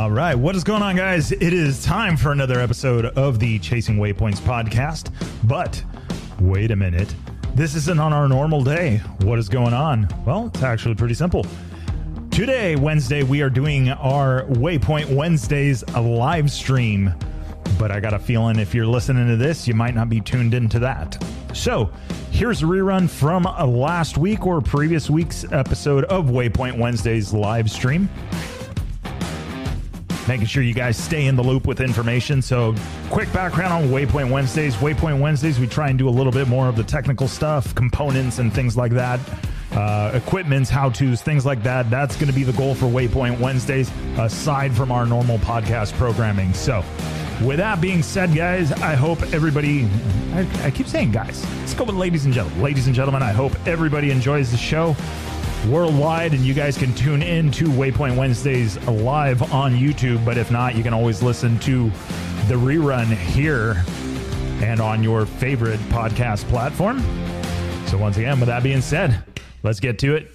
All right, what is going on, guys? It is time for another episode of the Chasing Waypoints podcast. But wait a minute, this isn't on our normal day. What is going on? Well, it's actually pretty simple. Today, Wednesday, we are doing our Waypoint Wednesdays live stream. But I got a feeling if you're listening to this, you might not be tuned into that. So here's a rerun from last week or previous week's episode of Waypoint Wednesdays live stream. Making sure you guys stay in the loop with information. So quick background on Waypoint Wednesdays. Waypoint Wednesdays, we try and do a little bit more of the technical stuff, components and things like that. Equipments, how-tos, things like that. That's going to be the goal for Waypoint Wednesdays, aside from our normal podcast programming. So with that being said, guys, I hope everybody, I keep saying guys, let's go with ladies and gentlemen. Ladies and gentlemen, I hope everybody enjoys the show worldwide, and you guys can tune in to Waypoint Wednesdays live on YouTube. But if not, you can always listen to the rerun here and on your favorite podcast platform. So once again, with that being said, let's get to it.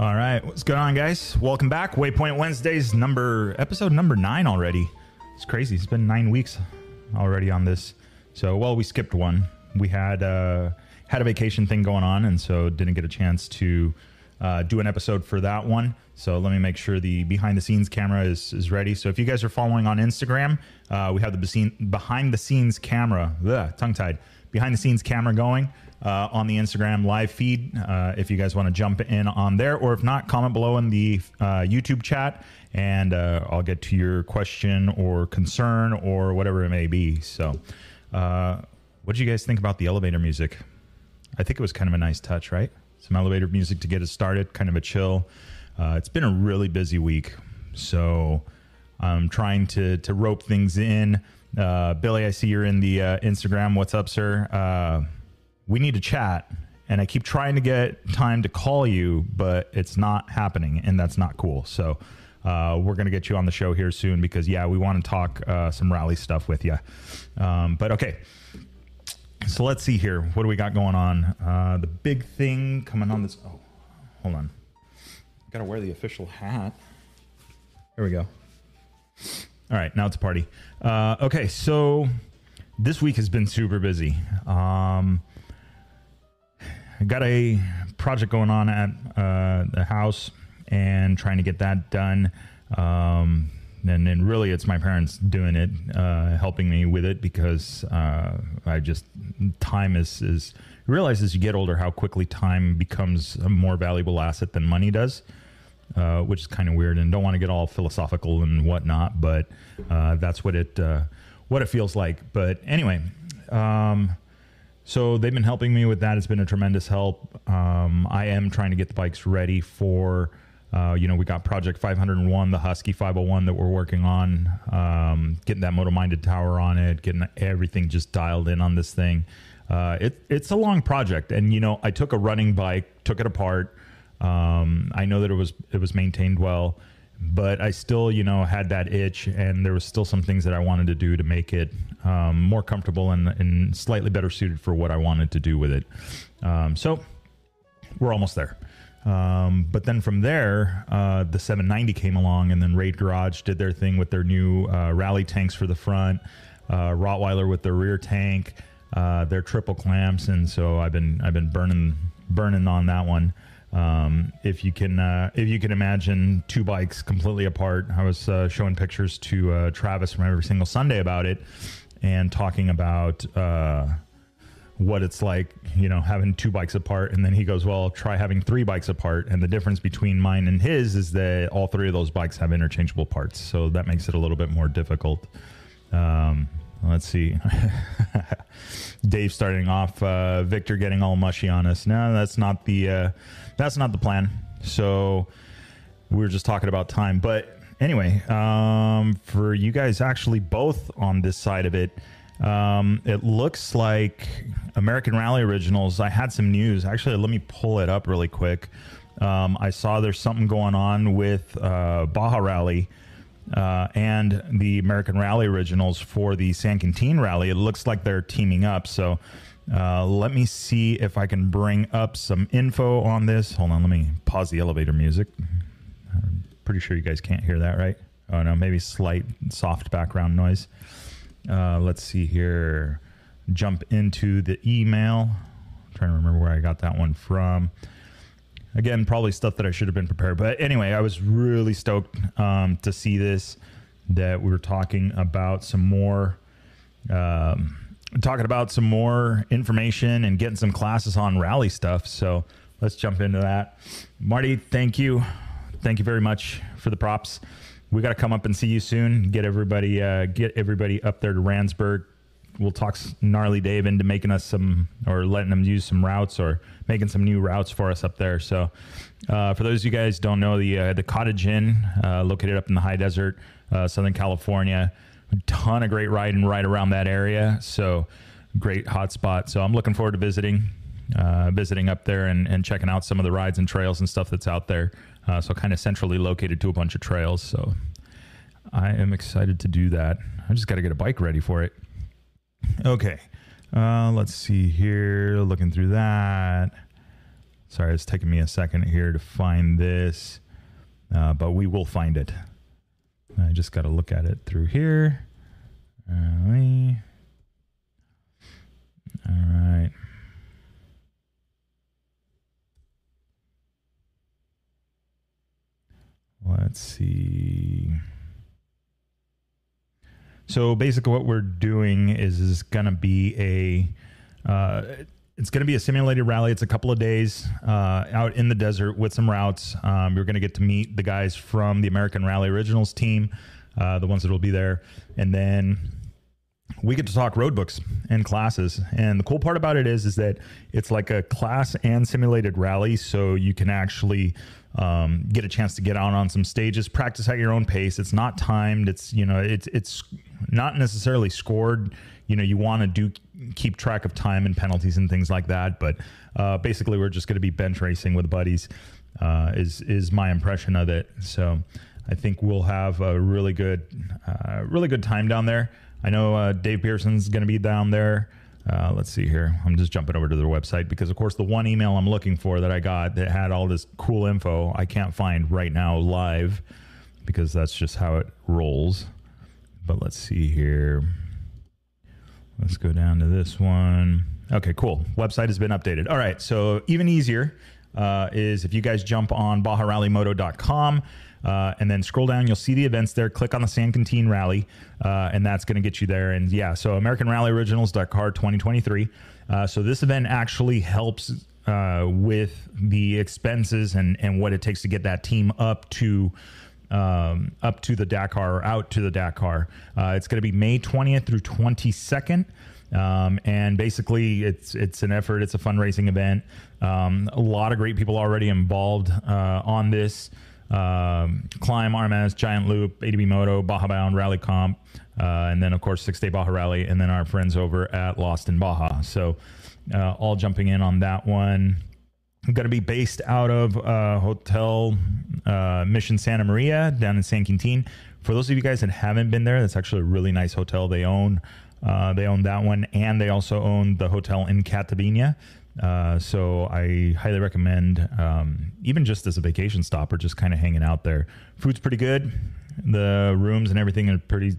All right, what's going on, guys? Welcome back. Waypoint Wednesdays, episode number 9 already. It's crazy. It's been 9 weeks already on this. So, well, we skipped one. We had a vacation thing going on, and so didn't get a chance to do an episode for that one. So let me make sure the behind the scenes camera is ready. So if you guys are following on Instagram, we have the behind the scenes camera, tongue-tied, behind the scenes camera going on the Instagram live feed. If you guys want to jump in on there, or if not, comment below in the YouTube chat, and I'll get to your question or concern or whatever it may be. So what did you guys think about the elevator music? I think it was kind of a nice touch, right? Some elevator music to get us started, kind of a chill. It's been a really busy week, so I'm trying to rope things in. Billy, I see you're in the Instagram. What's up, sir? We need to chat, and I keep trying to get time to call you, but it's not happening, and that's not cool. So we're going to get you on the show here soon because, yeah, we want to talk some rally stuff with you. But, okay. So let's see here. What do we got going on? The big thing coming on this. Oh, hold on. Got to wear the official hat. There we go. All right, now it's a party. Okay, so this week has been super busy. I got a project going on at the house and trying to get that done. And then really it's my parents doing it, helping me with it because time is realize as you get older how quickly time becomes a more valuable asset than money does, which is kind of weird, and don't want to get all philosophical and whatnot, but that's what it feels like. But anyway, so they've been helping me with that. It's been a tremendous help. I am trying to get the bikes ready for we got Project 501, the Husky 501 that we're working on, getting that motor-minded tower on it, getting everything just dialed in on this thing. It's a long project, and I took a running bike, took it apart. I know that it was maintained well, but I still had that itch, and there was still some things that I wanted to do to make it more comfortable and slightly better suited for what I wanted to do with it. So we're almost there. But then from there, the 790 came along, and then Raid Garage did their thing with their new rally tanks for the front, Rottweiler with their rear tank, their triple clamps, and so I've been burning on that one. If you can imagine two bikes completely apart. I was showing pictures to Travis from Every Single Sunday about it, and talking about what it's like, having two bikes apart. And then he goes, well, try having 3 bikes apart. And the difference between mine and his is that all 3 of those bikes have interchangeable parts. So that makes it a little bit more difficult. Let's see. Dave starting off, Victor getting all mushy on us. No, that's not the plan. So we were just talking about time. But anyway, for you guys actually both on this side of it, it looks like American Rally Originals. I had some news. Actually, let me pull it up really quick. I saw there's something going on with Baja Rally and the American Rally Originals for the San Quintin Rally. It looks like they're teaming up. So let me see if I can bring up some info on this. Hold on, let me pause the elevator music. I'm pretty sure you guys can't hear that, right? Oh, no, maybe slight soft background noise. Let's see here. Jump into the email. I'm trying to remember where I got that one from. Again, probably stuff that I should have been prepared. But anyway, I was really stoked to see this, that we were talking about some more information and getting some classes on rally stuff. So let's jump into that. Marty, thank you. Thank you very much for the props. We got to come up and see you soon. Get everybody up there to Randsburg. We'll talk Gnarly Dave into making us some, or letting them use some routes, or making some new routes for us up there. So for those of you guys don't know, the Cottage Inn, located up in the high desert, Southern California, a ton of great riding right around that area. So great hot spot. So I'm looking forward to visiting up there and checking out some of the rides and trails and stuff that's out there. So kind of centrally located to a bunch of trails. So I am excited to do that. I just got to get a bike ready for it. Okay. Let's see here. Looking through that. Sorry, it's taking me a second here to find this, but we will find it. I just got to look at it through here. All right. Let's see. So basically what we're doing is going to be it's going to be a simulated rally. It's a couple of days out in the desert with some routes. You're going to get to meet the guys from the American Rally Originals team, the ones that will be there. And then we get to talk road books and classes. And the cool part about it is that it's like a class and simulated rally. So you can actually get a chance to get out on some stages, practice at your own pace. It's not timed. It's, it's not necessarily scored. You want to keep track of time and penalties and things like that. But basically we're just going to be bench racing with buddies, is my impression of it. So I think we'll have a really good time down there. I know Dave Pearson's going to be down there. Let's see here. I'm just jumping over to their website because, of course, the one email I'm looking for that I got that had all this cool info I can't find right now live because that's just how it rolls. But let's see here. Let's go down to this one. Okay, cool. Website has been updated. All right, so even easier is if you guys jump on BajaRallyMoto.com and then scroll down, you'll see the events there. Click on the San Quintin Rally, and that's going to get you there. And yeah, so American Rally Originals Dakar 2023. So this event actually helps with the expenses and what it takes to get that team up to the Dakar or out to the Dakar. It's going to be May 20th through 22nd. And basically it's an effort. It's a fundraising event. A lot of great people already involved on this. Climb, RMS, Giant Loop, ADB Moto, Baja Bound, Rally Comp, and then of course 6 Day Baja Rally, and then our friends over at Lost in Baja. So all jumping in on that one. I'm going to be based out of Hotel Mission Santa Maria down in San Quintin. For those of you guys that haven't been there, that's actually a really nice hotel. They own that one, and they also own the hotel in Catavina. So I highly recommend, even just as a vacation stop or just kind of hanging out there. Food's pretty good. The rooms and everything are pretty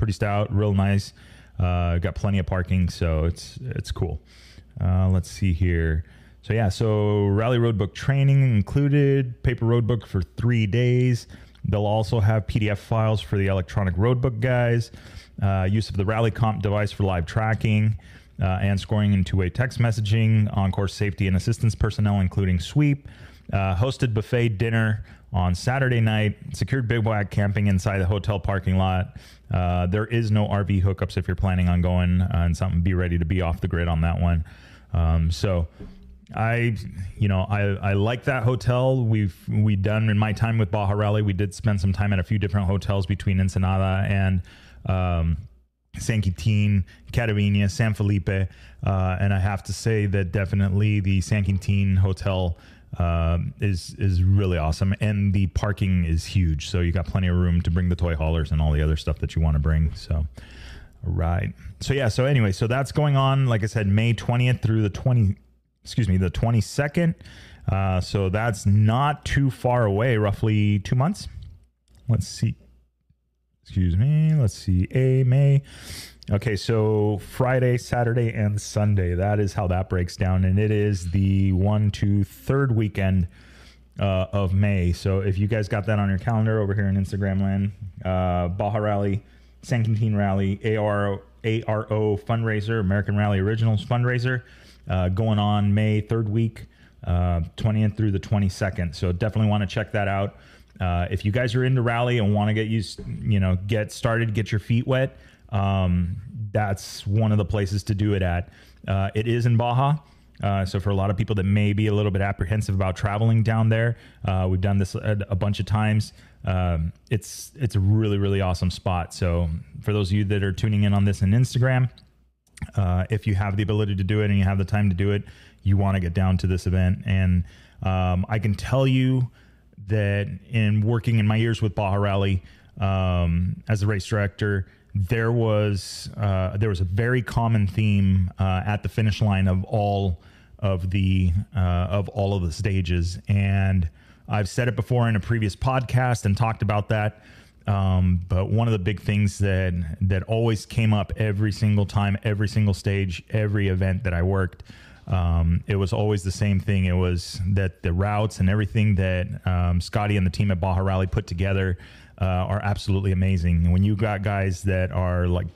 stout, real nice. Got plenty of parking, so it's cool. Let's see here. So yeah, so rally roadbook training included, paper roadbook for 3 days. They'll also have PDF files for the electronic roadbook guys, use of the rally comp device for live tracking, and scoring in two-way text messaging, on-course safety and assistance personnel, including sweep, hosted buffet dinner on Saturday night, secured bivouac camping inside the hotel parking lot. There is no RV hookups if you're planning on going, and something, be ready to be off the grid on that one. So I like that hotel. We done in my time with Baja Rally. We did spend some time at a few different hotels between Ensenada and San Quintin, Catavina, San Felipe, and I have to say that definitely the San Quintin hotel is really awesome, and the parking is huge. So you got plenty of room to bring the toy haulers and all the other stuff that you want to bring. So, all right. So yeah. So anyway, so that's going on. Like I said, May 20th through the 22nd. So that's not too far away. Roughly 2 months. Let's see. Let's see. May. Okay, so Friday, Saturday, and Sunday. That is how that breaks down. And it is the 3rd weekend of May. So if you guys got that on your calendar over here in Instagram land, Baja Rally, San Quintin Rally, ARO fundraiser, American Rally Originals fundraiser, going on May 3rd week, 20th through the 22nd. So definitely want to check that out. If you guys are into rally and want to get started, get your feet wet, that's one of the places to do it at. It is in Baja. So for a lot of people that may be a little bit apprehensive about traveling down there, we've done this a bunch of times. It's a really, really awesome spot. So for those of you that are tuning in on this on Instagram, if you have the ability to do it and you have the time to do it, you want to get down to this event. And I can tell you that in working in my years with Baja Rally as a race director, there was a very common theme at the finish line of all of all of the stages. And I've said it before in a previous podcast and talked about that. But one of the big things that always came up every single time, every single stage, every event that I worked, it was always the same thing. It was that the routes and everything that Scotty and the team at Baja Rally put together are absolutely amazing. And when you got guys that are like,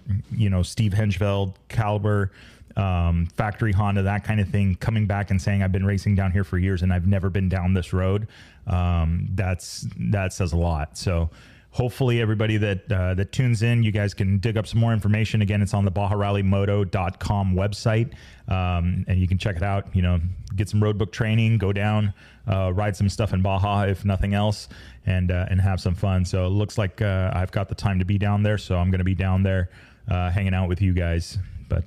Steve Henschfeld caliber, factory Honda, that kind of thing, coming back and saying, I've been racing down here for years and I've never been down this road, that says a lot. So hopefully everybody that tunes in, you guys can dig up some more information. Again, it's on the BajaRallyMoto.com website, and you can check it out. Get some road book training, go down, ride some stuff in Baja, if nothing else, and have some fun. So it looks like I've got the time to be down there, so I'm going to be down there hanging out with you guys. But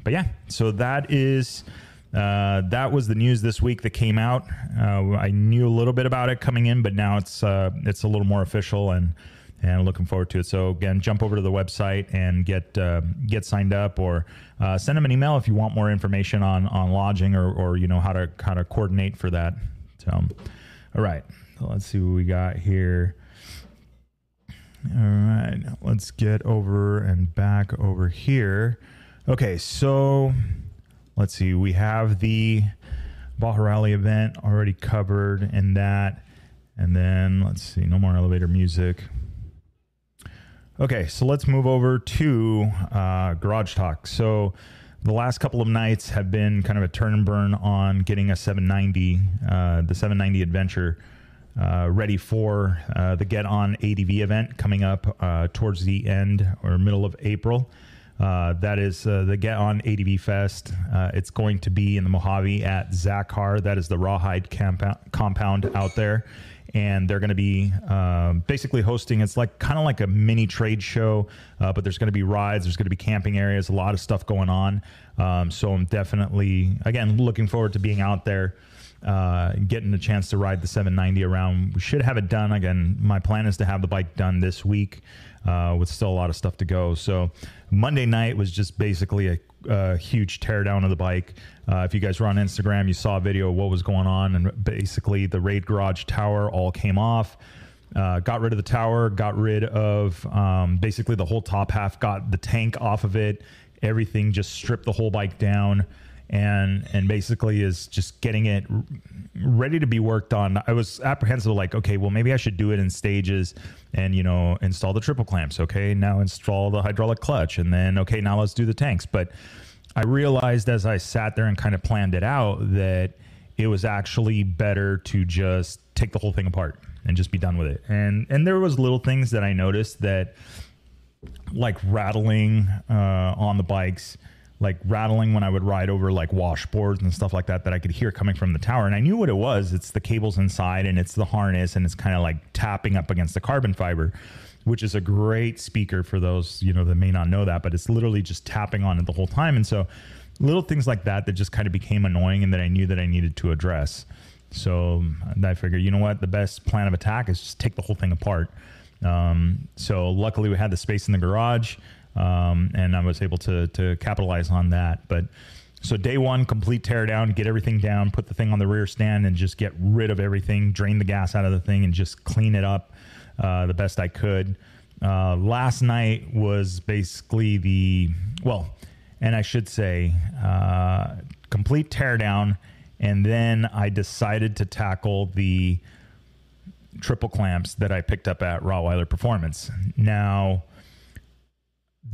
yeah, so that was the news this week that came out. I knew a little bit about it coming in, but now it's a little more official, and looking forward to it. So again, jump over to the website and get signed up, or send them an email if you want more information on lodging or how to coordinate for that. So, all right, so let's see what we got here. All right, let's get over and back over here. Okay, so let's see. We have the Baja Rally event already covered in that. And then let's see, no more elevator music. Okay, so let's move over to Garage Talk. So the last couple of nights have been kind of a turn and burn on getting a 790, the 790 Adventure, ready for the Get On ADV event coming up towards the end or middle of April. That is the Get On ADV Fest. It's going to be in the Mojave at Zakhar. That is the Rawhide compound out there. And they're going to be basically hosting, it's kind of like a mini trade show, but there's going to be rides, there's going to be camping areas, a lot of stuff going on. So I'm definitely, again, looking forward to being out there, getting a chance to ride the 790 around. We should have it done. Again, my plan is to have the bike done this week, with still a lot of stuff to go. So Monday night was just basically a huge teardown of the bike. If you guys were on Instagram, you saw a video of what was going on, and basically the Raid Garage tower all came off. Got rid of the tower, got rid of basically the whole top half, got the tank off of it, everything, just stripped the whole bike down, and basically is just getting it ready to be worked on. I was apprehensive, okay, well, maybe I should do it in stages and, install the triple clamps. Okay, now install the hydraulic clutch, and then, okay, now let's do the tanks. But I realized as I sat there and kind of planned it out that it was actually better to just take the whole thing apart and just be done with it. And there was little things that I noticed that, like rattling on the bikes, like rattling when I would ride over washboards and stuff like that I could hear coming from the tower. And I knew what it was. It's the cables inside, and it's the harness, and it's kind of tapping up against the carbon fiber, which is a great speaker for those, that may not know that, but it's literally just tapping on it the whole time. And so little things like that just kind of became annoying, and that I knew that I needed to address. So I figured, you know what, the best plan of attack is just take the whole thing apart. So luckily we had the space in the garage, and I was able to capitalize on that. But so day one, complete tear down, get everything down, put the thing on the rear stand, and just get rid of everything, drain the gas out of the thing, and just clean it up the best I could. Last night was basically and I should say, complete teardown. And then I decided to tackle the triple clamps that I picked up at Rottweiler Performance. Now,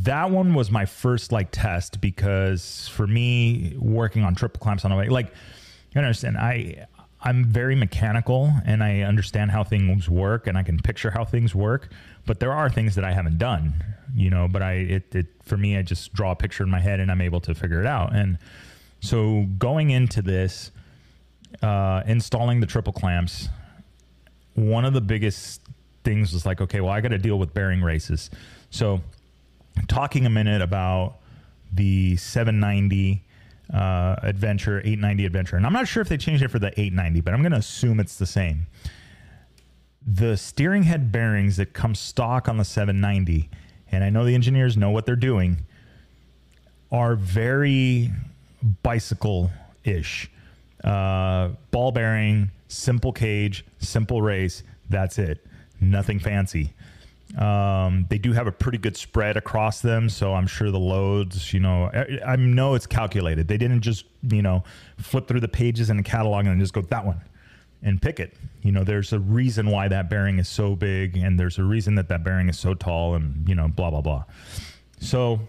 that one was my first test, because for me, working on triple clamps on a bike, you understand, I'm very mechanical, and I understand how things work, and I can picture how things work, but there are things that I haven't done, but for me, I just draw a picture in my head and I'm able to figure it out. And so going into this, installing the triple clamps, one of the biggest things was okay, well, I got to deal with bearing races. So talking a minute about the 790 Adventure, 890 Adventure, and I'm not sure if they changed it for the 890, but I'm going to assume it's the same. The steering head bearings that come stock on the 790, and I know the engineers know what they're doing, are very bicycle-ish. ball bearing, simple cage, simple race. That's it. Nothing fancy. They do have a pretty good spread across them, so I'm sure the loads, I know it's calculated. They didn't just, flip through the pages in the catalog and just go that one and pick it. There's a reason why that bearing is so big, and there's a reason that bearing is so tall, and blah blah blah. So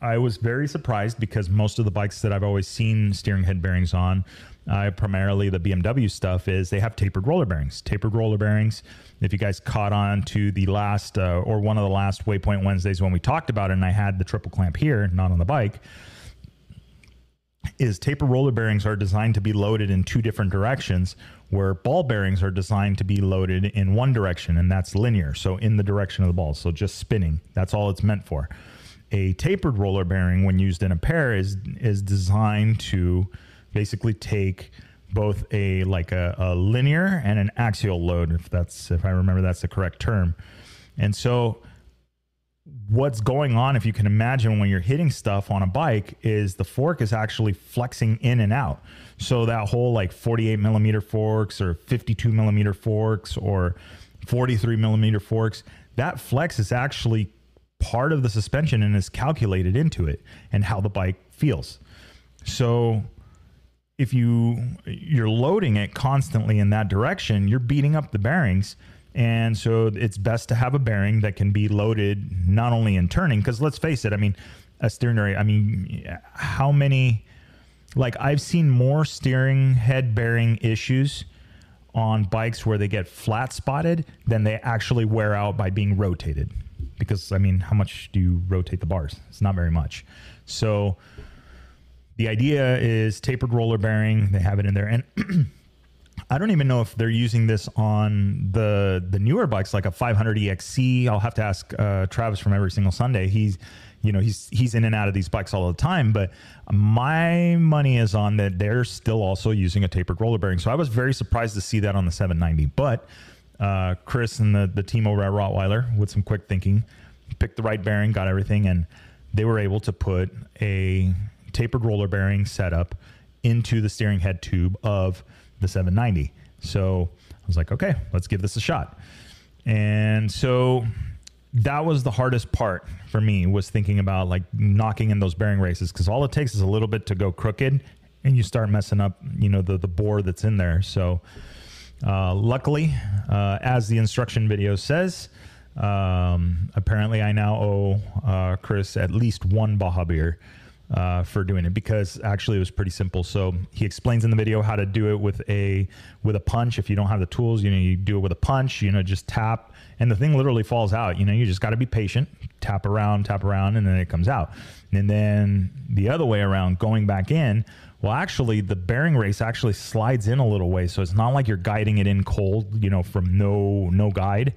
I was very surprised because most of the bikes that I've always seen steering head bearings on, primarily the BMW stuff, is they have tapered roller bearings. Tapered roller bearings, if you guys caught on to the last or one of the last Waypoint Wednesdays when we talked about it, and I had the triple clamp here, not on the bike, is tapered roller bearings are designed to be loaded in two different directions, where ball bearings are designed to be loaded in one direction, and that's linear, so in the direction of the ball, so just spinning. That's all it's meant for. A tapered roller bearing, when used in a pair, is designed to basically take both a linear and an axial load, if I remember that's the correct term. And so what's going on, if you can imagine, when you're hitting stuff on a bike, is the fork is actually flexing in and out. So that whole 48 millimeter forks or 52 millimeter forks or 43 millimeter forks, that flex is actually part of the suspension and is calculated into it and how the bike feels. So if you're loading it constantly in that direction, you're beating up the bearings. And so it's best to have a bearing that can be loaded not only in turning, because let's face it, a steering area, how many, I've seen more steering head bearing issues on bikes where they get flat spotted than they actually wear out by being rotated. Because, how much do you rotate the bars? It's not very much. So the idea is tapered roller bearing. They have it in there. And I don't even know if they're using this on the newer bikes, like a 500 EXC. I'll have to ask Travis from Every Single Sunday. He's in and out of these bikes all the time, but my money is on that they're still also using a tapered roller bearing. So I was very surprised to see that on the 790. But Chris and the team over at Rottweiler, with some quick thinking, picked the right bearing, got everything, and they were able to put a tapered roller bearing setup into the steering head tube of the 790. So I was like, okay, let's give this a shot. And so that was the hardest part for me, was thinking about knocking in those bearing races, because all it takes is a little bit to go crooked and you start messing up, the bore that's in there. So luckily, as the instruction video says, apparently I now owe Chris at least one Baja beer for doing it, because actually it was pretty simple. So he explains in the video how to do it with a punch. If you don't have the tools, you do it with a punch, just tap, and the thing literally falls out. You just got to be patient, tap around, and then it comes out. And then the other way around, going back in, well, actually the bearing race actually slides in a little way. So it's not like you're guiding it in cold, from no guide.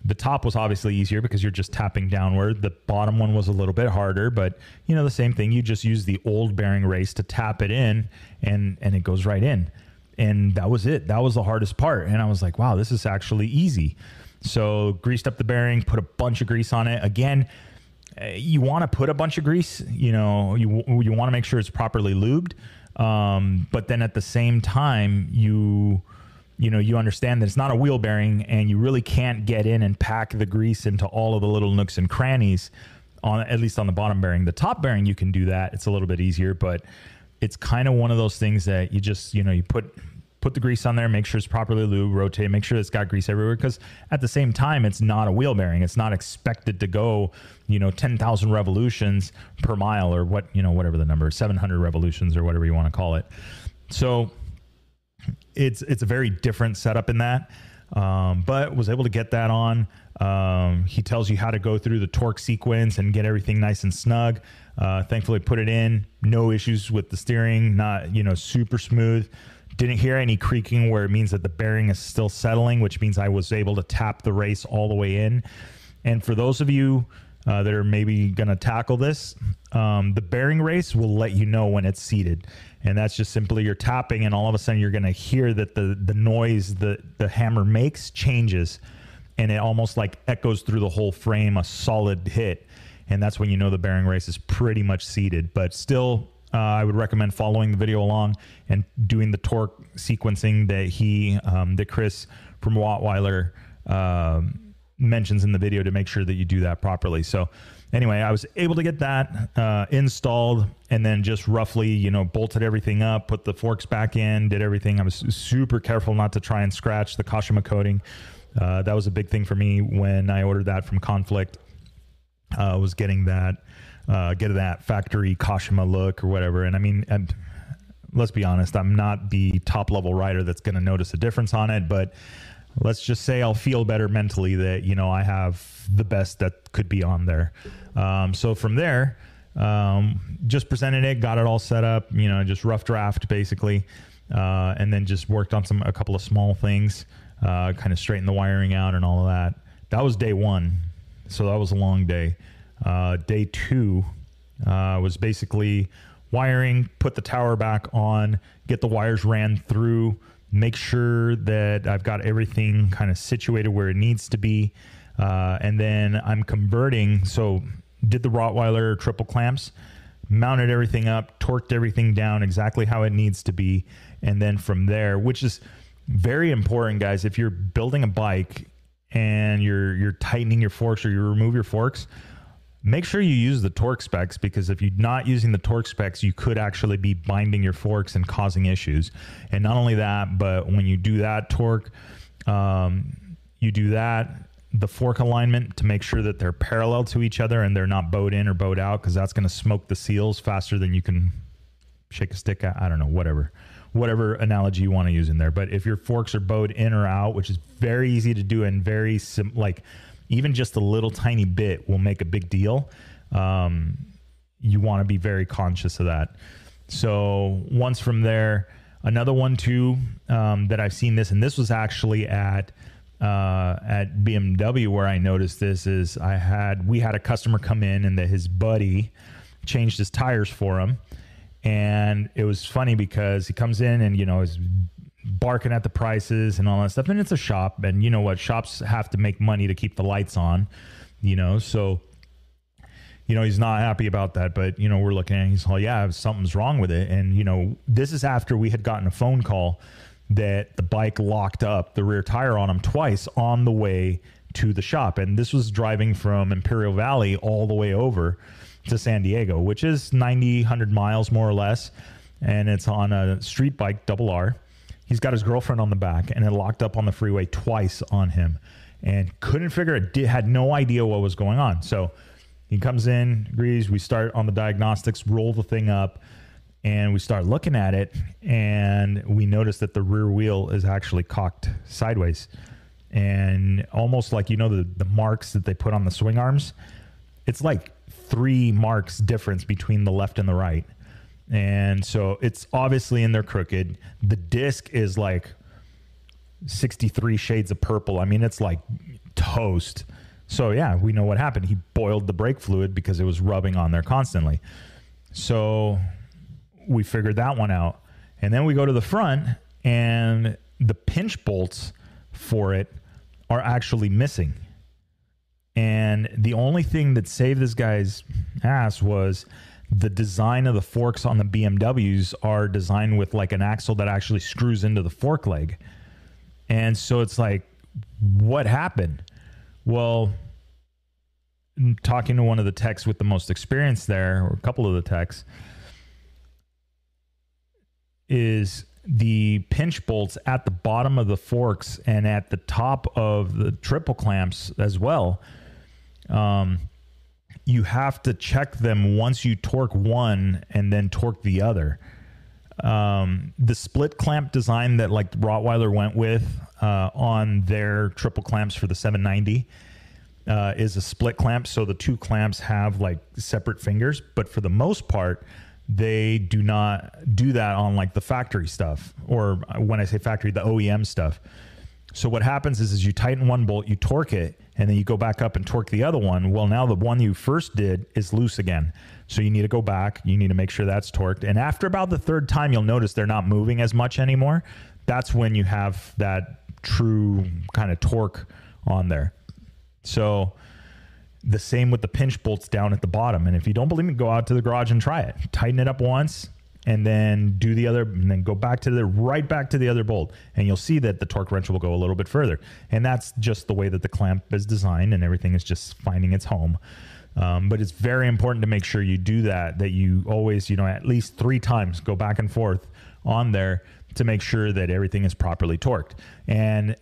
The top was obviously easier because you're just tapping downward. The bottom one was a little bit harder, but the same thing. You just use the old bearing race to tap it in, and it goes right in. And that was it. That was the hardest part. And I was like, wow, this is actually easy. So greased up the bearing, put a bunch of grease on it. Again, you want to put a bunch of grease, you want to make sure it's properly lubed. But then at the same time, you understand that it's not a wheel bearing, and you really can't get in and pack the grease into all of the little nooks and crannies, at least on the bottom bearing. The top bearing, you can do that. It's a little bit easier, but it's kind of one of those things that you just, you put the grease on there, make sure it's properly lubed, rotate, make sure it's got grease everywhere, because at the same time, it's not a wheel bearing. It's not expected to go, 10,000 revolutions per mile, or whatever the number is, 700 revolutions or whatever you want to call it. So it's a very different setup in that, but was able to get that on. He tells you how to go through the torque sequence and get everything nice and snug. Thankfully put it in, no issues with the steering, not, super smooth. Didn't hear any creaking, where it means that the bearing is still settling, which means I was able to tap the race all the way in. And for those of you that are maybe going to tackle this, the bearing race will let you know when it's seated. And that's just simply you're tapping, and all of a sudden you're going to hear that the noise the hammer makes changes, and it almost echoes through the whole frame, a solid hit. And that's when you know the bearing race is pretty much seated. But still, I would recommend following the video along and doing the torque sequencing that Chris from Wattweiler mentions in the video to make sure that you do that properly. So anyway, I was able to get that installed, and then just roughly, bolted everything up, put the forks back in, did everything. I was super careful not to try and scratch the Kashima coating. That was a big thing for me when I ordered that from Conflict. Was getting that factory Kashima look or whatever. And I mean, let's be honest, I'm not the top level rider that's going to notice a difference on it, but let's just say I'll feel better mentally that, I have the best that could be on there. So from there, just presented it, got it all set up, just rough draft basically. And then just worked on a couple of small things, kind of straightened the wiring out and all of that. That was day one. So that was a long day. Day two was basically wiring, put the tower back on, get the wires ran through, make sure that I've got everything kind of situated where it needs to be. And then I'm converting. So did the Rottweiler triple clamps, mounted everything up, torqued everything down exactly how it needs to be. And then from there, which is very important, guys, if you're building a bike and you're tightening your forks or you remove your forks, make sure you use the torque specs, because if you're not using the torque specs, you could actually be binding your forks and causing issues. And not only that, but when you do that torque, you do that, the fork alignment to make sure that they're parallel to each other and they're not bowed in or bowed out, because that's going to smoke the seals faster than you can shake a stick at. I don't know, whatever analogy you want to use in there. But if your forks are bowed in or out, which is very easy to do and very even just a little tiny bit will make a big deal. You want to be very conscious of that. So once from there, another one too, that I've seen this, and this was actually at BMW where I noticed this, is we had a customer come in and that his buddy changed his tires for him. And it was funny because he comes in and, is barking at the prices and all that stuff. And it's a shop, and you know what? Shops have to make money to keep the lights on, so, he's not happy about that. But, we're looking at it, he's like, yeah, something's wrong with it. And, this is after we had gotten a phone call that the bike locked up the rear tire on him twice on the way to the shop. And this was driving from Imperial Valley all the way over to San Diego, which is 90, 100 miles more or less. And it's on a street bike, double R. He's got his girlfriend on the back, and it locked up on the freeway twice on him and couldn't figure it, had no idea what was going on. So he comes in, agrees, we start on the diagnostics, roll the thing up, and we start looking at it, and we notice that the rear wheel is actually cocked sideways. And almost like, the marks that they put on the swing arms, it's like 3 marks difference between the left and the right. And so it's obviously in there crooked. The disc is like 63 shades of purple. I mean, it's like toast. So yeah, we know what happened. He boiled the brake fluid because it was rubbing on there constantly. So we figured that one out. And then we go to the front, and the pinch bolts for it are actually missing. And the only thing that saved this guy's ass was the design of the forks on the BMWs are designed with like an axle that actually screws into the fork leg. And so it's like, what happened? Well, talking to one of the techs with the most experience there, or a couple of the techs, is the pinch bolts at the bottom of the forks and at the top of the triple clamps as well. You have to check them once you torque one and then torque the other. The split clamp design that like Rottweiler went with on their triple clamps for the 790 is a split clamp. So the 2 clamps have like separate fingers, but for the most part, they do not do that on like the factory stuff, or when I say factory, the OEM stuff. So what happens is you tighten one bolt, you torque it, and then you go back up and torque the other one. Well, now the one you first did is loose again. So you need to go back. You need to make sure that's torqued. And after about the 3rd time, you'll notice they're not moving as much anymore. That's when you have that true kind of torque on there. So The same with the pinch bolts down at the bottom. And if you don't believe me, go out to the garage and try it. Tighten it up once, and then do the other, and then go back to right back to the other bolt, and you'll see that the torque wrench will go a little bit further. And that's just the way that the clamp is designed, and everything is just finding its home. But it's very important to make sure you do that you always, at least 3 times go back and forth on there to make sure that everything is properly torqued. And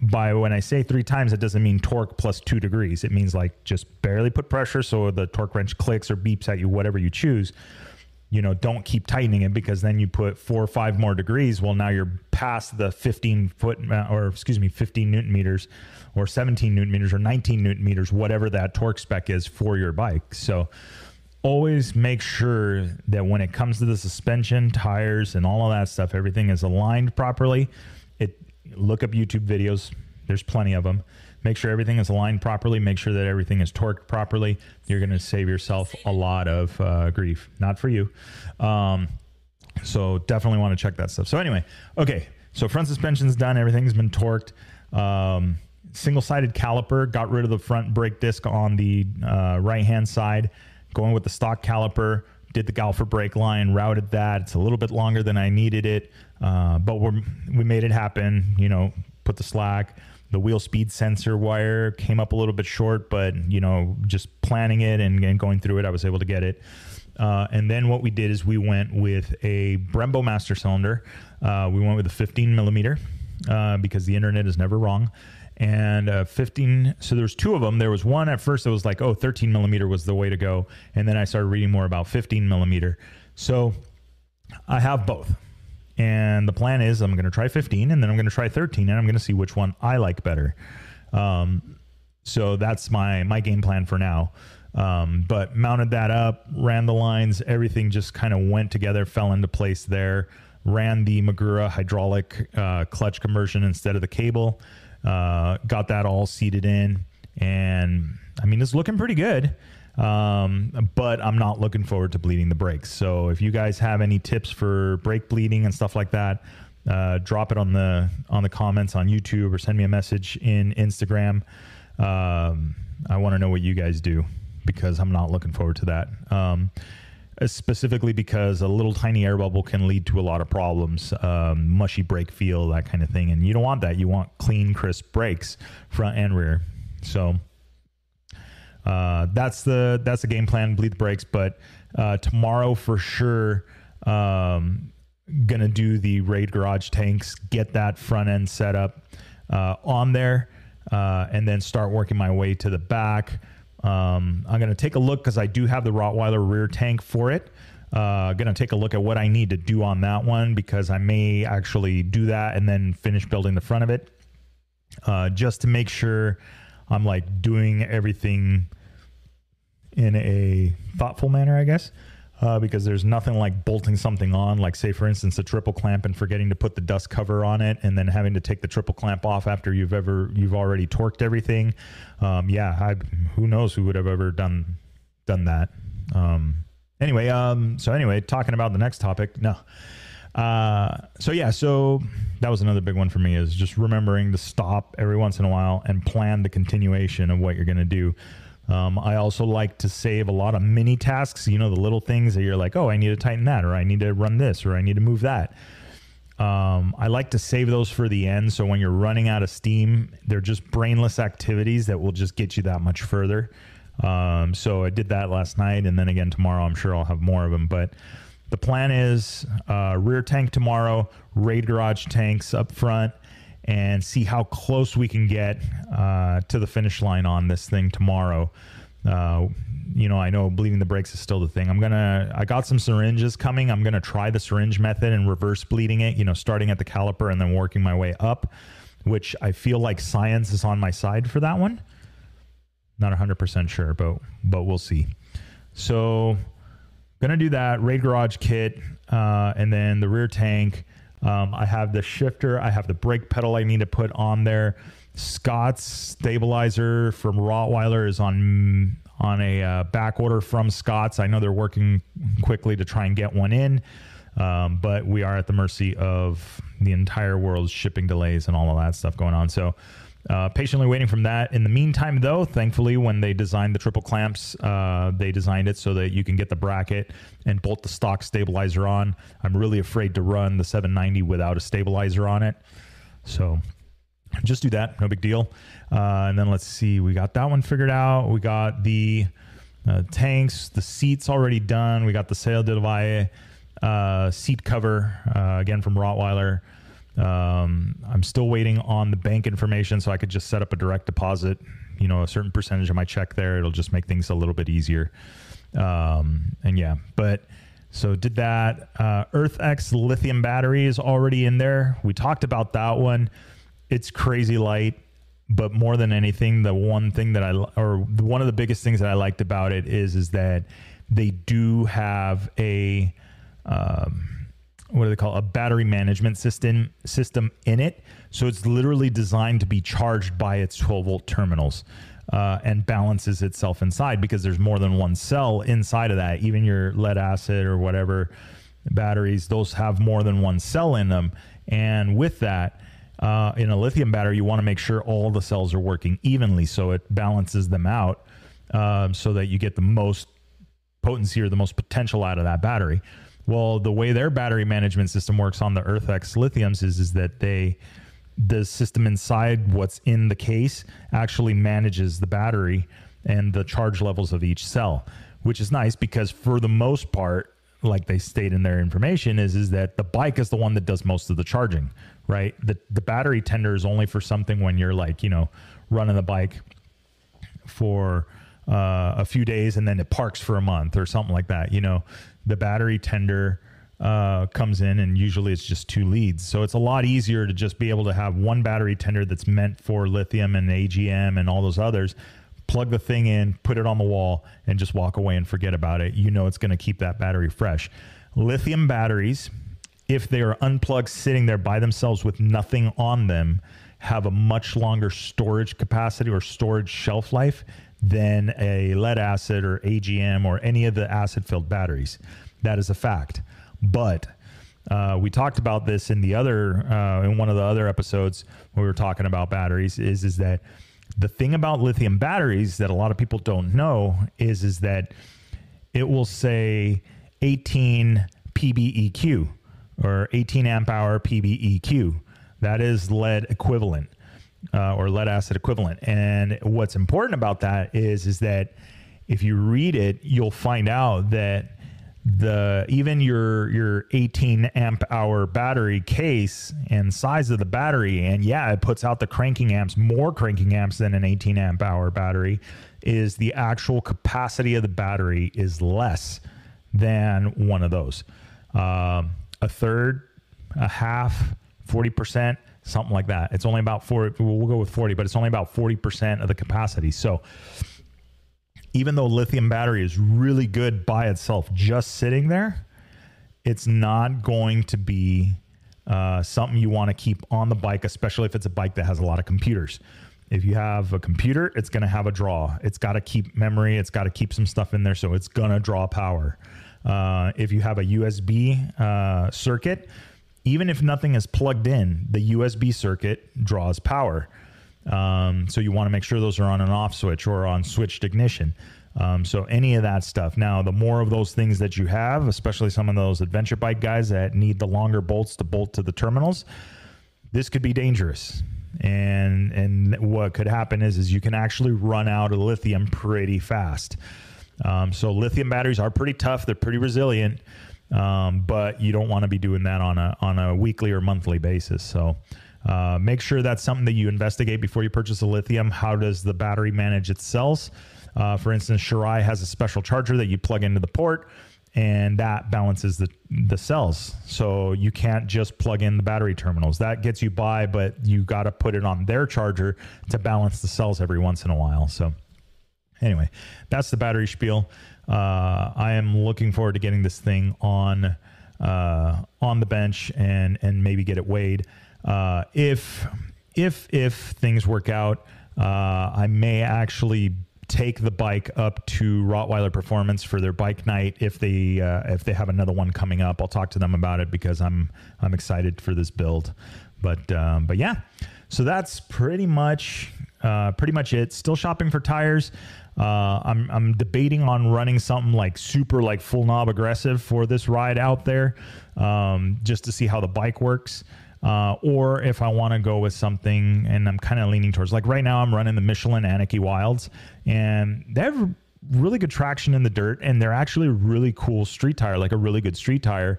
by when I say 3 times, it doesn't mean torque plus 2 degrees. It means like just barely put pressure so the torque wrench clicks or beeps at you, whatever you choose. Don't keep tightening it, because then you put 4 or 5 more degrees. Well, now you're past the 15 Newton meters or 17 Newton meters or 19 Newton meters, whatever that torque spec is for your bike. So always make sure that when it comes to the suspension, tires, and all of that stuff, everything is aligned properly. Look up YouTube videos. There's plenty of them. Make sure everything is aligned properly. Make sure that everything is torqued properly. You're going to save yourself a lot of grief. Not for you. So definitely want to check that stuff. So anyway, okay. So front suspension's done. Everything's been torqued. Single-sided caliper. Got rid of the front brake disc on the right-hand side. Going with the stock caliper. Did the Galfer brake line. Routed that. It's a little bit longer than I needed it. But we made it happen. Put the slack. The wheel speed sensor wire came up a little bit short, but just planning it and going through it, I was able to get it. And then what we did is we went with a Brembo master cylinder. We went with a 15 millimeter because the internet is never wrong. And 15, so there's 2 of them. There was one at first that was like, 13 millimeter was the way to go. And then I started reading more about 15 millimeter. So I have both. And the plan is I'm going to try 15, and then I'm going to try 13, and I'm going to see which one I like better. So that's my game plan for now. But mounted that up, ran the lines, everything just kind of went together, fell into place there. Ran the Magura hydraulic clutch conversion instead of the cable. Got that all seated in, and I mean, it's looking pretty good. But I'm not looking forward to bleeding the brakes. So if you guys have any tips for brake bleeding and stuff like that, drop it on the comments on YouTube or send me a message in Instagram. I want to know what you guys do, because I'm not looking forward to that. Specifically because a little tiny air bubble can lead to a lot of problems, mushy brake feel, that kind of thing. And you don't want that. You want clean, crisp brakes, front and rear. So that's the game plan, bleed the brakes. But tomorrow for sure, gonna do the Raid Garage tanks, get that front end set up on there, and then start working my way to the back. I'm going to take a look, because I do have the Rottweiler rear tank for it. Going to take a look at what I need to do on that one, because I may actually do that and then finish building the front of it, just to make sure I'm like doing everything in a thoughtful manner, I guess. Because there's nothing like bolting something on, like say for instance a triple clamp, and forgetting to put the dust cover on it, and then having to take the triple clamp off after you've already torqued everything. Who knows who would have ever done that. Anyway, talking about the next topic. So that was another big one for me, is just remembering to stop every once in a while and plan the continuation of what you're going to do. I also like to save a lot of mini tasks, the little things that you're like, oh, I need to tighten that, or I need to run this, or I need to move that. I like to save those for the end. So when you're running out of steam, they're just brainless activities that will just get you that much further. So I did that last night, and then again tomorrow, I'm sure I'll have more of them. But the plan is rear tank tomorrow, Raid Garage tanks up front, and see how close we can get to the finish line on this thing tomorrow. I know bleeding the brakes is still the thing. I got some syringes coming. I'm going to try the syringe method and reverse bleeding it, starting at the caliper and then working my way up, which I feel like science is on my side for that one. Not 100% sure, but we'll see. So going to do that, Raid Garage kit, and then the rear tank. I have the shifter. I have the brake pedal I need to put on there. Scott's stabilizer from Rottweiler is on a back order from Scott's. I know they're working quickly to try and get one in, but we are at the mercy of the entire world's shipping delays and all of that stuff going on. So Patiently waiting from that. In the meantime, though, thankfully, when they designed the triple clamps, they designed it so that you can get the bracket and bolt the stock stabilizer on. I'm really afraid to run the 790 without a stabilizer on it. So just do that. No big deal. And then let's see. We got that one figured out. We got the tanks, the seats already done. We got the Sail de Valle seat cover, again from Rottweiler. I'm still waiting on the bank information so I could just set up a direct deposit, a certain percentage of my check there. It'll just make things a little bit easier. And yeah, but so did that. EarthX lithium battery is already in there. We talked about that one. It's crazy light, but more than anything, one of the biggest things that I liked about it is that they do have a, what do they call it? A battery management system in it. So it's literally designed to be charged by its 12-volt terminals and balances itself inside, because there's more than one cell inside of that. Even your lead acid or whatever batteries, those have more than one cell in them. And with that, in a lithium battery, you want to make sure all the cells are working evenly so it balances them out, so that you get the most potency or the most potential out of that battery. Well, the way their battery management system works on the EarthX lithiums is that the system inside what's in the case actually manages the battery and the charge levels of each cell, which is nice because for the most part, like they state in their information, is that the bike is the one that does most of the charging, right? The battery tender is only for something when you're running the bike for a few days and then it parks for a month or something like that. The battery tender comes in and usually it's just 2 leads. So it's a lot easier to just be able to have one battery tender that's meant for lithium and AGM and all those others, plug the thing in, put it on the wall, and just walk away and forget about it. It's going to keep that battery fresh. Lithium batteries, if they are unplugged sitting there by themselves with nothing on them, have a much longer storage capacity or storage shelf life than a lead acid or AGM or any of the acid-filled batteries. That is a fact. But we talked about this in in one of the other episodes when we were talking about batteries, is that the thing about lithium batteries that a lot of people don't know is that it will say 18 PBEQ or 18 amp hour PBEQ. That is lead equivalent. Or lead acid equivalent. And what's important about that is that if you read it, you'll find out that even your 18 amp hour battery case and size of the battery, and yeah, it puts out the cranking amps, more cranking amps than an 18 amp hour battery, is the actual capacity of the battery is less than one of those. A third, a half, 40%, something like that. It's only about 40. We'll go with 40, but it's only about 40% of the capacity. So even though lithium battery is really good by itself, just sitting there, it's not going to be something you want to keep on the bike, especially if it's a bike that has a lot of computers. If you have a computer, it's going to have a draw. It's got to keep memory. It's got to keep some stuff in there, so it's going to draw power. If you have a USB circuit, even if nothing is plugged in, the USB circuit draws power. So you want to make sure those are on an off switch or on switched ignition. So any of that stuff. Now, the more of those things that you have, especially some of those adventure bike guys that need the longer bolts to bolt to the terminals, this could be dangerous. And what could happen is you can actually run out of lithium pretty fast. So lithium batteries are pretty tough. They're pretty resilient. But you don't want to be doing that on a weekly or monthly basis. So make sure that's something that you investigate before you purchase a lithium. How does the battery manage its cells? For instance, Shirai has a special charger that you plug into the port, and that balances the cells. So you can't just plug in the battery terminals. That gets you by, but you got to put it on their charger to balance the cells every once in a while. So anyway, that's the battery spiel. I am looking forward to getting this thing on the bench and maybe get it weighed. If things work out, I may actually take the bike up to Rottweiler Performance for their bike night if they have another one coming up. I'll talk to them about it because I'm excited for this build. But yeah. So that's pretty much it. Still shopping for tires. I'm debating on running something like super like full knob aggressive for this ride out there, just to see how the bike works. Or if I want to go with something, and I'm kind of leaning towards, like right now I'm running the Michelin Anarchy Wilds, and they have really good traction in the dirt, and they're actually a really cool street tire, like a really good street tire,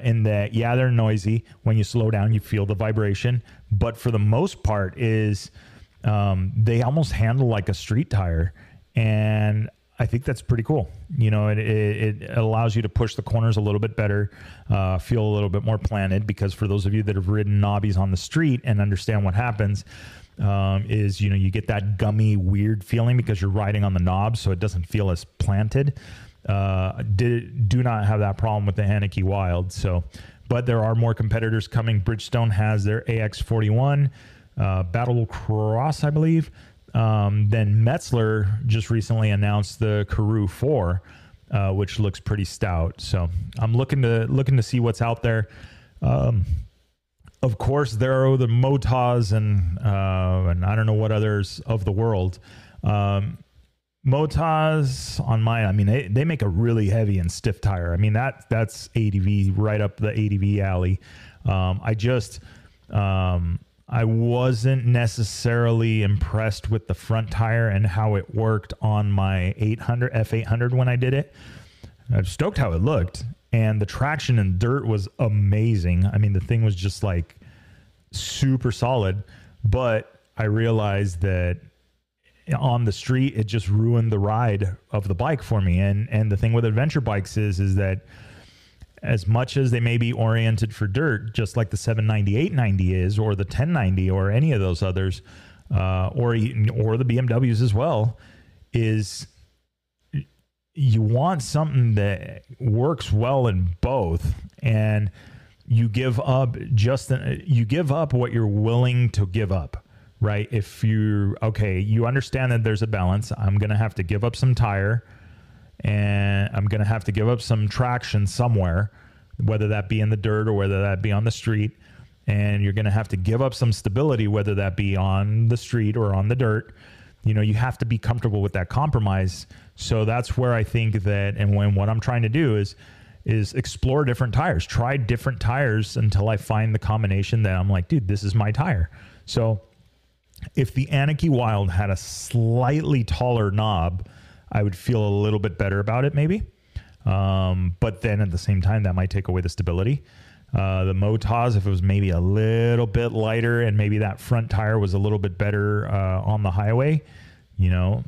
in that, yeah, they're noisy. When you slow down, you feel the vibration, but for the most part is, they almost handle like a street tire. And I think that's pretty cool. You know, it allows you to push the corners a little bit better, feel a little bit more planted, because for those of you that have ridden knobbies on the street and understand what happens, is, you know, you get that gummy, weird feeling because you're riding on the knob, so it doesn't feel as planted. Do not have that problem with the Anarchy Wild. So, but there are more competitors coming. Bridgestone has their AX41, Battle Cross, I believe. Then Metzler just recently announced the Karoo 4, which looks pretty stout. So I'm looking to see what's out there. Of course, there are the Motas and I don't know what others of the world. Motas on mine, I mean, they make a really heavy and stiff tire. I mean, that's ADV, right up the ADV alley. I wasn't necessarily impressed with the front tire and how it worked on my F800 when I did it. I'm stoked how it looked, and the traction in dirt was amazing. I mean, the thing was just like super solid, but I realized that on the street, it just ruined the ride of the bike for me. And the thing with adventure bikes is that as much as they may be oriented for dirt, just like the 790-890 is, or the 1090, or any of those others, or the BMWs as well, is you want something that works well in both, and you give up what you're willing to give up, right? If you understand that there's a balance. I'm going to have to give up some tire, and I'm going to have to give up some traction somewhere, whether that be in the dirt or whether that be on the street. And you're going to have to give up some stability, whether that be on the street or on the dirt. You know, you have to be comfortable with that compromise. So that's where I think that, and what I'm trying to do is explore different tires, try different tires until I find the combination that I'm like, dude, this is my tire. So if the Anarchy Wild had a slightly taller knob, I would feel a little bit better about it, maybe. But then at the same time, that might take away the stability. The Motas, if it was maybe a little bit lighter and maybe that front tire was a little bit better on the highway, you know,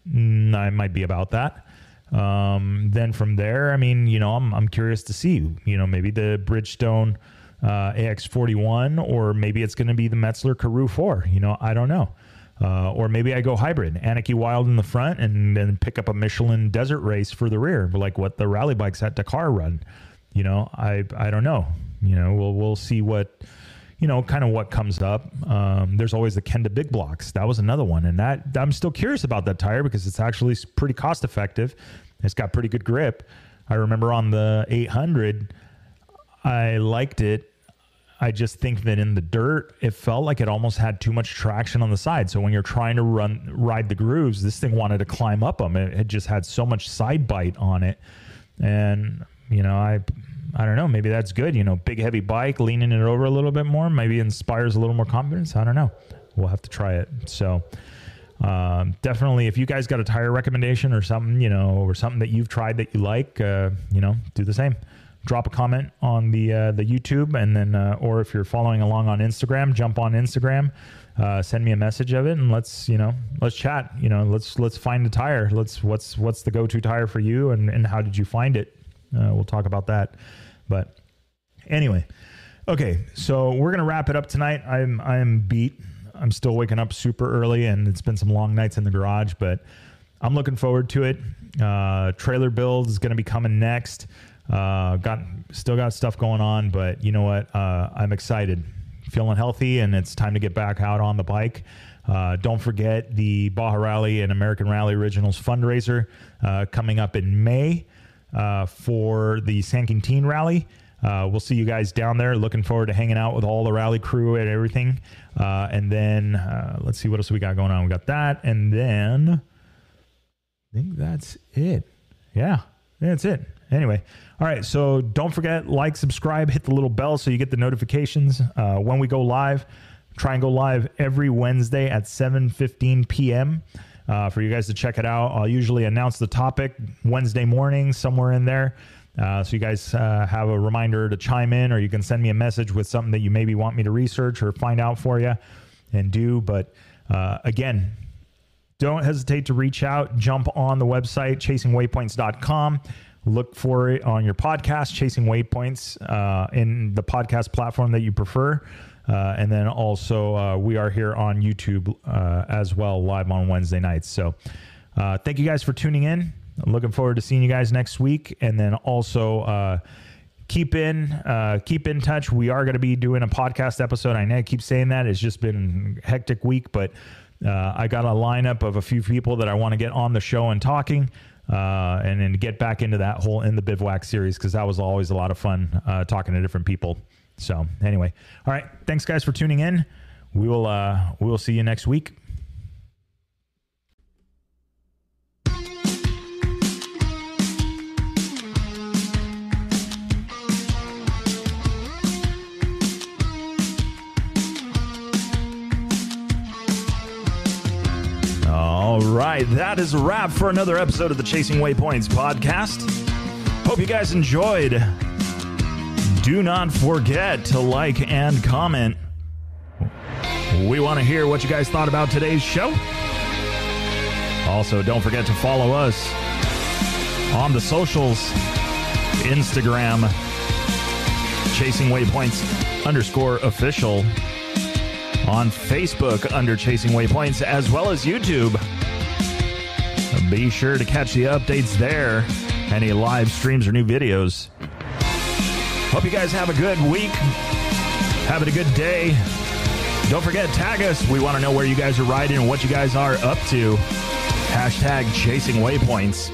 I might be about that. Then from there, I mean, you know, I'm curious to see, you know, maybe the Bridgestone AX41, or maybe it's going to be the Metzler Karoo 4. You know, I don't know. Or maybe I go hybrid, Anarchy Wild in the front, and then pick up a Michelin Desert Race for the rear, like what the rally bikes at Dakar run. You know, I don't know. You know, we'll see what, you know, kind of what comes up. There's always the Kenda Big Blocks. That was another one, and that I'm still curious about that tire because it's actually pretty cost effective. It's got pretty good grip. I remember on the 800, I liked it. I just think that in the dirt, it felt like it almost had too much traction on the side. So when you're trying to ride the grooves, this thing wanted to climb up them. It just had so much side bite on it. And, you know, I don't know, maybe that's good. You know, big, heavy bike, leaning it over a little bit more, maybe inspires a little more confidence. I don't know. We'll have to try it. So definitely, if you guys got a tire recommendation or something, you know, or something that you've tried that you like, you know, do the same. Drop a comment on the YouTube, and then or if you're following along on Instagram, jump on Instagram, send me a message of it, and let's chat. You know, let's find a tire. What's the go-to tire for you, and how did you find it? We'll talk about that. But anyway, okay, so we're gonna wrap it up tonight. I'm beat. I'm still waking up super early, and it's been some long nights in the garage, but I'm looking forward to it. Trailer build is gonna be coming next. Still got stuff going on, but you know what? I'm excited, feeling healthy, and it's time to get back out on the bike. Don't forget the Baja Rally and American Rally Originals fundraiser coming up in May for the San Quintin Rally. We'll see you guys down there. Looking forward to hanging out with all the rally crew and everything. And then let's see what else we got going on. We got that. And then I think that's it. Yeah, that's it. Anyway, all right. So don't forget, like, subscribe, hit the little bell so you get the notifications when we go live. Try and go live every Wednesday at 7:15 p.m. For you guys to check it out. I'll usually announce the topic Wednesday morning, somewhere in there. So you guys have a reminder to chime in, or you can send me a message with something that you maybe want me to research or find out for you and do. But again, don't hesitate to reach out. Jump on the website, chasingwaypoints.com. Look for it on your podcast, Chasing Waypoints, in the podcast platform that you prefer. And then also we are here on YouTube as well, live on Wednesday nights. So thank you guys for tuning in. I'm looking forward to seeing you guys next week. And then also keep in touch. We are going to be doing a podcast episode. I know I keep saying that. It's just been a hectic week, but I got a lineup of a few people that I want to get on the show and talking. And then get back into that whole In the Bivouac series, because that was always a lot of fun talking to different people. So anyway, all right. Thanks, guys, for tuning in. We will see you next week. All right, that is a wrap for another episode of the Chasing Waypoints podcast. Hope you guys enjoyed. Do not forget to like and comment. We want to hear what you guys thought about today's show. Also, don't forget to follow us on the socials. Instagram, Chasing Waypoints _official. On Facebook under Chasing Waypoints, as well as YouTube. Be sure to catch the updates there. Any live streams or new videos. Hope you guys have a good week. Having a good day. Don't forget, tag us. We want to know where you guys are riding and what you guys are up to. # Chasing Waypoints.